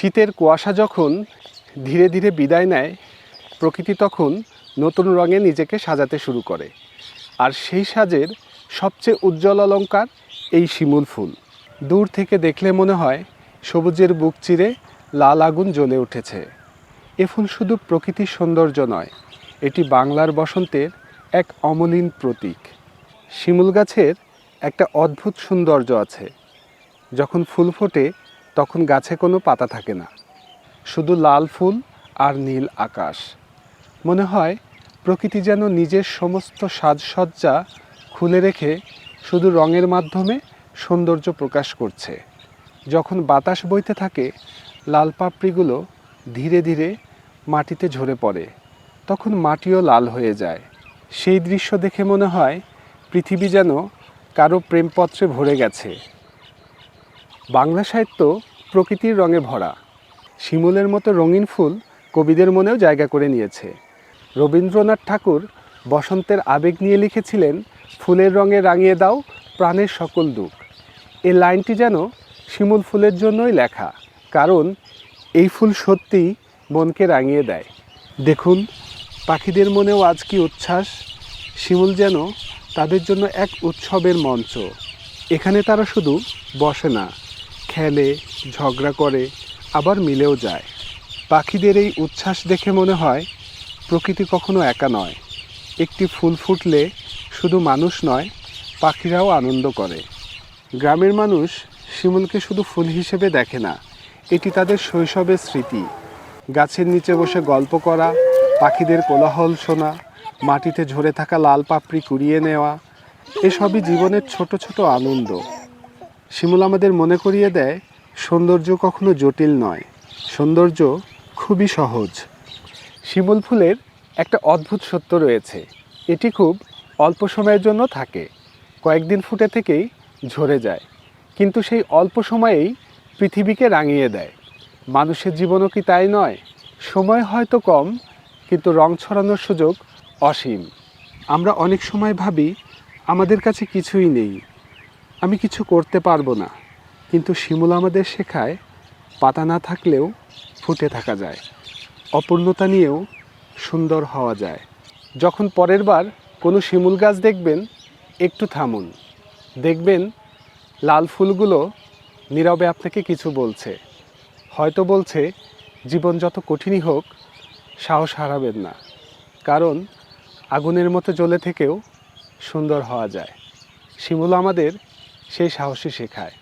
শীতের কুয়াশা যখন ধীরে ধীরে বিদায় নেয়, প্রকৃতি তখন নতুন রঙে নিজেকে সাজাতে শুরু করে। আর সেই সাজের সবচেয়ে উজ্জ্বল অলংকার এই শিমুল ফুল। দূর থেকে দেখলে মনে হয় সবুজের বুক চিরে লাল আগুন জ্বলে উঠেছে। এ ফুল শুধু প্রকৃতির সৌন্দর্য নয়, এটি বাংলার বসন্তের এক অমলিন প্রতীক। শিমুল গাছের একটা অদ্ভুত সৌন্দর্য আছে। যখন ফুল ফোটে তখন গাছে কোনো পাতা থাকে না, শুধু লাল ফুল আর নীল আকাশ। মনে হয় প্রকৃতি যেন নিজের সমস্ত সাজসজ্জা খুলে রেখে শুধু রঙের মাধ্যমে সৌন্দর্য প্রকাশ করছে। যখন বাতাস বইতে থাকে, লাল পাপড়িগুলো ধীরে ধীরে মাটিতে ঝরে পড়ে, তখন মাটিও লাল হয়ে যায়। সেই দৃশ্য দেখে মনে হয় পৃথিবী যেন কারো প্রেমপত্রে ভরে গেছে। বাংলা সাহিত্য প্রকৃতির রঙে ভরা। শিমুলের মতো রঙিন ফুল কবিদের মনেও জায়গা করে নিয়েছে। রবীন্দ্রনাথ ঠাকুর বসন্তের আবেগ নিয়ে লিখেছিলেন, ফুলের রঙে রাঙিয়ে দাও প্রাণের সকল দুঃখ। এই লাইনটি যেন শিমুল ফুলের জন্যই লেখা, কারণ এই ফুল সত্যিই মনকে রাঙিয়ে দেয়। দেখুন, পাখিদের মনেও আজ কি উচ্ছ্বাস। শিমুল যেন তাদের জন্য এক উৎসবের মঞ্চ। এখানে তারা শুধু বসে না, খেলে, ঝগড়া করে, আবার মিলেও যায়। পাখিদের এই উচ্ছ্বাস দেখে মনে হয় প্রকৃতি কখনো একা নয়। একটি ফুল ফুটলে শুধু মানুষ নয়, পাখিরাও আনন্দ করে। গ্রামের মানুষ শিমুলকে শুধু ফুল হিসেবে দেখে না, এটি তাদের শৈশবের স্মৃতি। গাছের নিচে বসে গল্প করা, পাখিদের কোলাহল শোনা, মাটিতে ঝরে থাকা লাল পাপড়ি কুড়িয়ে নেওয়া, এসবই জীবনের ছোট ছোট আনন্দ। শিমুল আমাদের মনে করিয়ে দেয়, সৌন্দর্য কখনো জটিল নয়, সৌন্দর্য খুবই সহজ। শিমুল ফুলের একটা অদ্ভুত সত্য রয়েছে, এটি খুব অল্প সময়ের জন্য থাকে। কয়েকদিন ফুটে থেকেই ঝরে যায়, কিন্তু সেই অল্প সময়েই পৃথিবীকে রাঙিয়ে দেয়। মানুষের জীবনও কি তাই নয়? সময় হয়তো কম, কিন্তু রং ছড়ানোর সুযোগ অসীম। আমরা অনেক সময় ভাবি আমাদের কাছে কিছুই নেই, আমি কিছু করতে পারবো না। কিন্তু শিমুল আমাদের শেখায়, পাতা না থাকলেও ফুটে থাকা যায়, অপূর্ণতা নিয়েও সুন্দর হওয়া যায়। যখন পরের বার কোনো শিমুল গাছ দেখবেন, একটু থামুন, দেখবেন লাল ফুলগুলো নীরবে আপনাকে কিছু বলছে। হয়তো বলছে, জীবন যত কঠিনই হোক সাহস হারাবেন না, কারণ আগুনের মতো জ্বলে থেকেও সুন্দর হওয়া যায়। শিমুল আমাদের সেই সাহসই শেখায়।